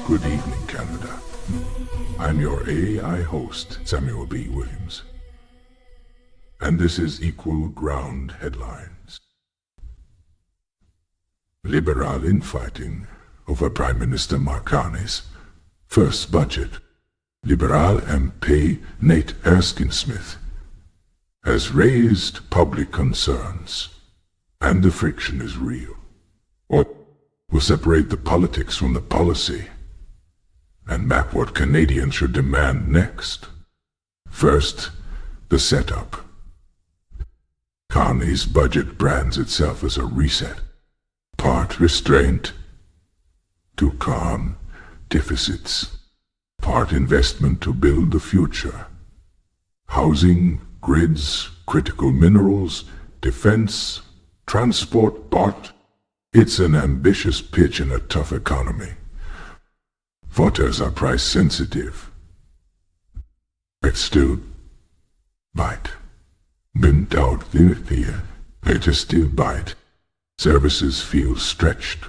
Good evening, Canada. I'm your AI host, Samuel B. Williams. And this is Equal Ground Headlines. Liberal infighting over Prime Minister Mark Carney's first budget. Liberal MP Nate Erskine-Smith has raised public concerns, and the friction is real. What will separate the politics from the policy and map what Canadians should demand next? First, the setup. Carney's budget brands itself as a reset, part restraint to calm deficits, part investment to build the future. Housing, grids, critical minerals, defense, transport, but it's an ambitious pitch in a tough economy. Voters are price sensitive. It's still bite. Bent out the it still bite. Services feel stretched.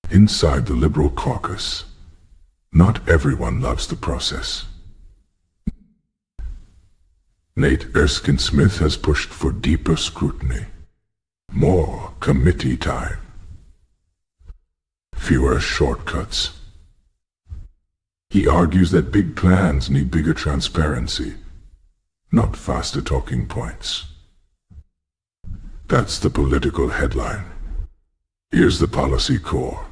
Inside the Liberal caucus, not everyone loves the process. Nate Erskine-Smith has pushed for deeper scrutiny, more committee time, fewer shortcuts. He argues that big plans need bigger transparency, not faster talking points. That's the political headline. Here's the policy core.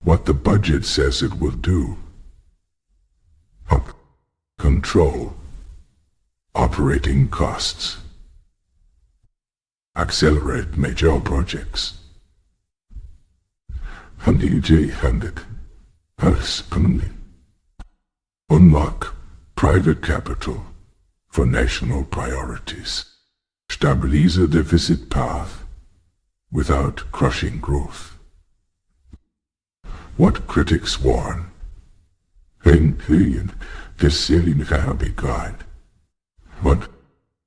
What the budget says it will do. Control operating costs. Accelerate major projects. Unlock private capital for national priorities. Stabilize the deficit path without crushing growth. What critics warn. This silly cannot be guide. But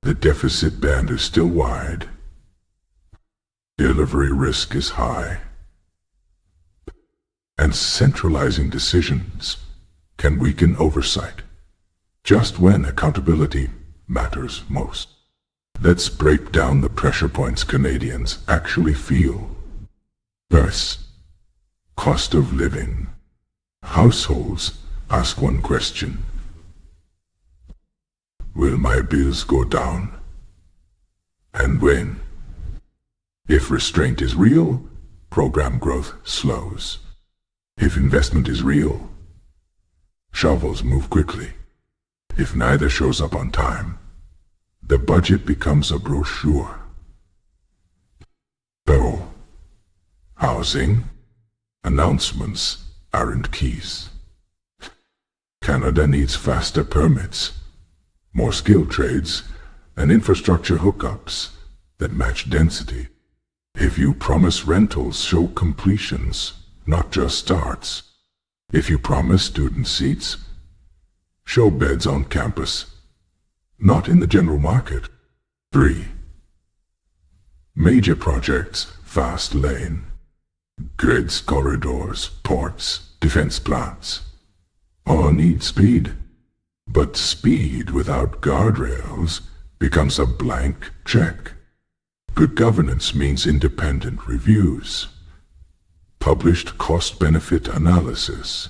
the deficit band is still wide. Delivery risk is high. And centralizing decisions can weaken oversight, just when accountability matters most. Let's break down the pressure points Canadians actually feel. First, cost of living. Households ask one question. Will my bills go down? And when? If restraint is real, program growth slows. If investment is real, shovels move quickly. If neither shows up on time, the budget becomes a brochure. So, housing, announcements aren't keys. Canada needs faster permits, more skilled trades, and infrastructure hookups that match density. If you promise rentals, show completions, not just starts. If you promise student seats, show beds on campus, not in the general market. 3. Major projects, fast lane, grids, corridors, ports, defense plants. All need speed, but speed without guardrails becomes a blank check. Good governance means independent reviews, published cost-benefit analysis,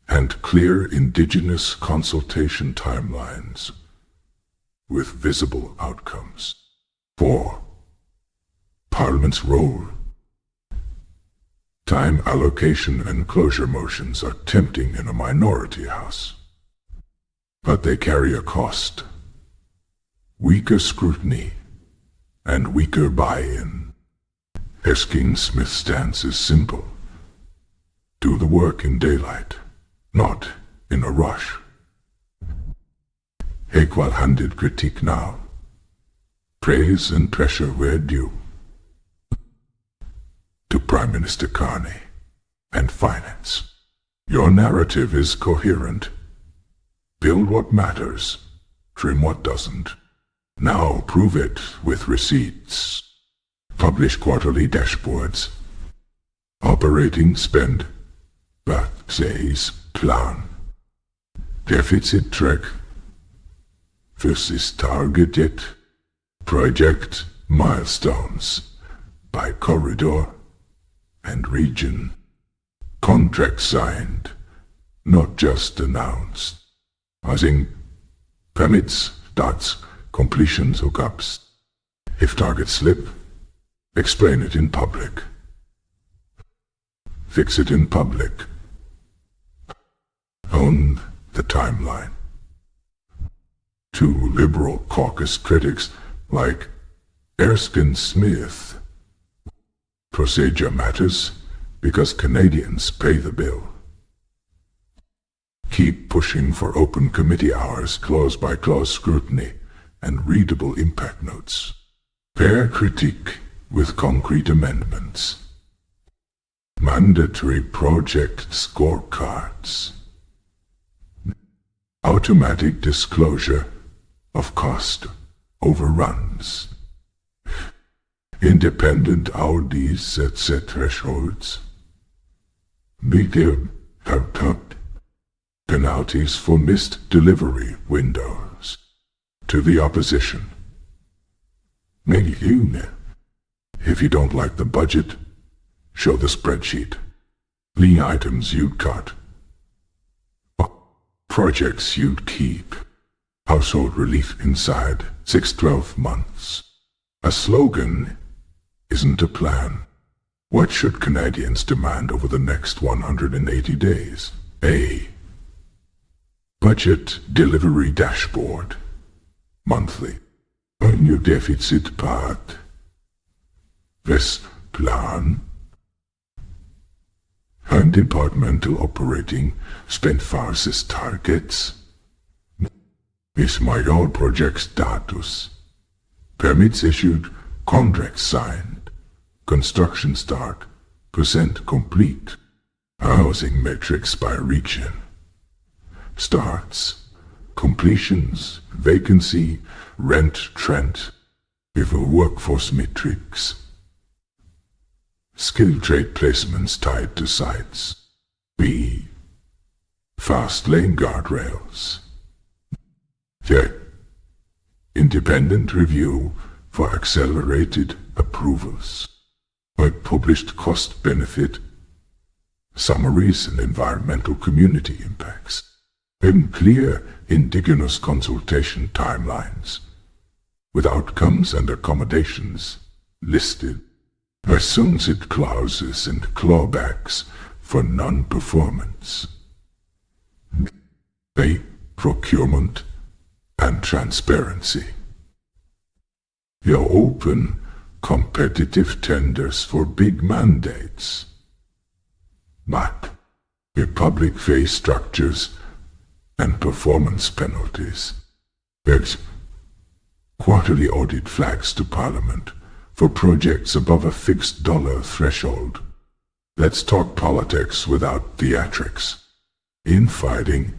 and clear Indigenous consultation timelines with visible outcomes. 4. Parliament's role. Time allocation and closure motions are tempting in a minority house, but they carry a cost. Weaker scrutiny and weaker buy-in. Erskine-Smith's stance is simple. Do the work in daylight, not in a rush. Equal-handed critique now. Praise and pressure where due. To Prime Minister Carney and Finance. Your narrative is coherent. Build what matters, trim what doesn't. Now prove it with receipts. Publish quarterly dashboards. Operating spend, says plan. Deficit track versus targeted project milestones by corridor and region. Contract signed, not just announced. Housing permits, starts, completions, hookups. If targets slip, explain it in public. Fix it in public. Own the timeline. Two liberal caucus critics like Erskine-Smith. Procedure matters because Canadians pay the bill. Keep pushing for open committee hours, clause-by-clause scrutiny, and readable impact notes. Pair critique with concrete amendments. Mandatory project scorecards. Automatic disclosure of cost overruns. Independent audits at set thresholds. Medium penalties for missed delivery windows. To the opposition. Maybe if you don't like the budget, show the spreadsheet. The items you'd cut. Projects you'd keep. Household relief inside 6-12 months. A slogan isn't a plan. What should Canadians demand over the next 180 days? A budget delivery dashboard. Monthly. A new deficit part. This plan. And departmental operating spend versus targets. Is my own project status. Permits issued, contracts signed, construction start, % complete. Housing metrics by region. Starts, completions, vacancy, rent trend, with a workforce matrix. Skill trade placements tied to sites. B. Fast lane guardrails. J. Independent review for accelerated approvals. By published cost-benefit summaries and environmental community impacts. And clear Indigenous consultation timelines, with outcomes and accommodations listed. Sunset clauses and clawbacks for non-performance. A. Procurement and transparency. Your open, competitive tenders for big mandates. But your public fee structures and performance penalties. There's quarterly audit flags to Parliament for projects above a fixed dollar threshold. Let's talk politics without theatrics. Infighting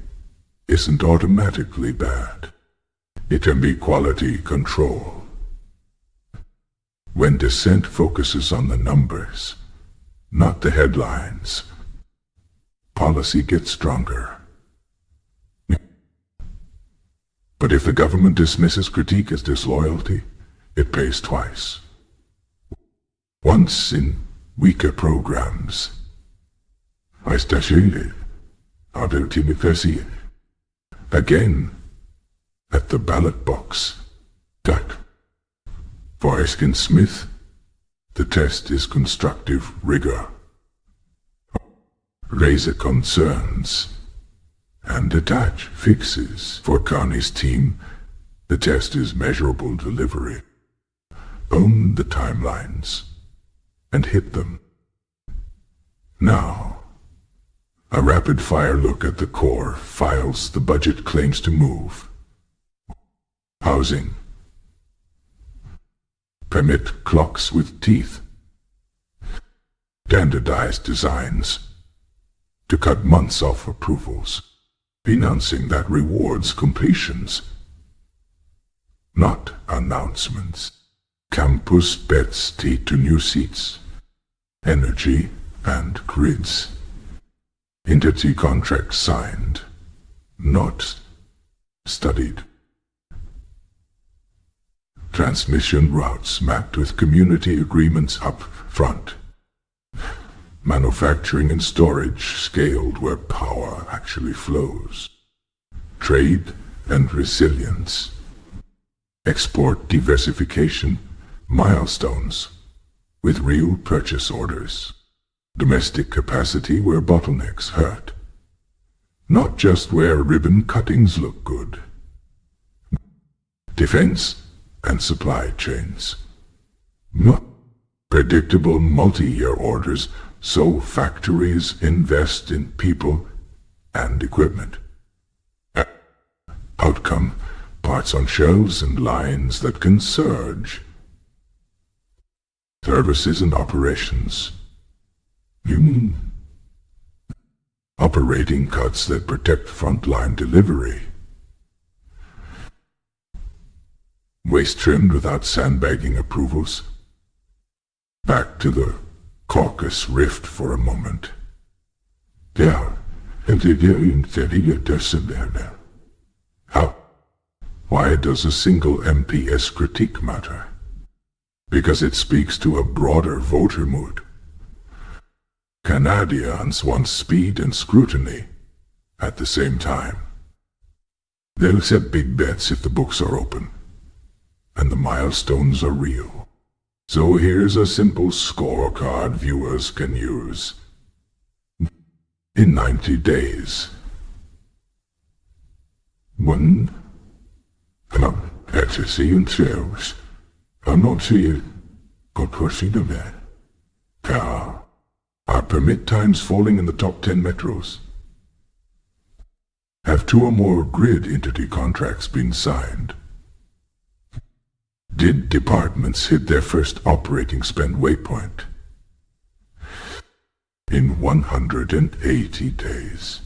isn't automatically bad. It can be quality control. When dissent focuses on the numbers, not the headlines, policy gets stronger. But if the government dismisses critique as disloyalty, it pays twice. Once in weaker programs. Again at the ballot box. For Erskine-Smith, the test is constructive rigor. Raise concerns and attach fixes. For Carney's team, the test is measurable delivery. Own the timelines and hit them. Now, a rapid-fire look at the core files the budget claims to move. Housing. Permit clocks with teeth. Standardized designs to cut months off approvals. Financing that rewards completions, not announcements. Campus beds to new seats. Energy and grids. Entity contracts signed, not studied. Transmission routes mapped with community agreements up front. Manufacturing and storage scaled where power actually flows. Trade and resilience. Export diversification milestones with real purchase orders. Domestic capacity where bottlenecks hurt. Not just where ribbon cuttings look good. Defense and supply chains. Predictable multi-year orders so factories invest in people and equipment. Outcome, parts on shelves and lines that can surge. Services and operations. Operating cuts that protect frontline delivery. Waste trimmed without sandbagging approvals. Back to the caucus rift for a moment. How? Why does a single MP's critique matter? Because it speaks to a broader voter mood. Canadians want speed and scrutiny at the same time. They'll set big bets if the books are open, and the milestones are real. So here's a simple scorecard viewers can use. In 90 days. 1. Courtesy and sales. I'm not saying got pushing the man. Car. Are permit times falling in the top 10 metros? Have 2 or more grid entity contracts been signed? Did departments hit their first operating spend waypoint? In 180 days.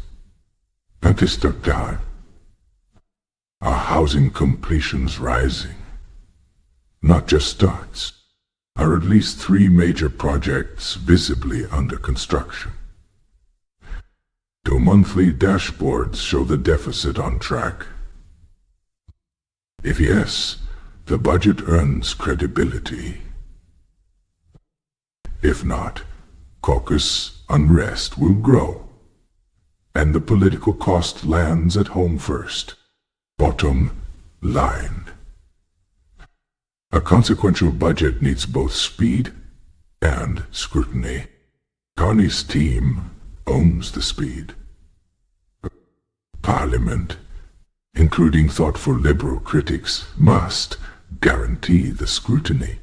That is the time. Are housing completions rising? Not just starts. Are at least 3 major projects visibly under construction? Do monthly dashboards show the deficit on track? If yes, the budget earns credibility. If not, caucus unrest will grow, and the political cost lands at home first. Bottom line. A consequential budget needs both speed and scrutiny. Carney's team owns the speed. Parliament, including thoughtful liberal critics, must guarantee the scrutiny.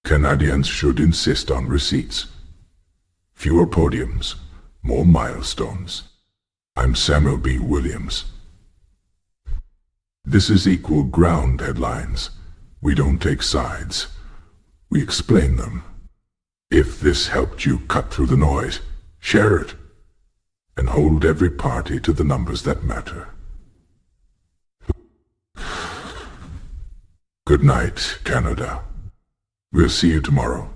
Canadians should insist on receipts. Fewer podiums, more milestones. I'm Samuel B. Williams. This is Equal Ground Headlines. We don't take sides. We explain them. If this helped you cut through the noise, share it, and hold every party to the numbers that matter. Good night, Canada. We'll see you tomorrow.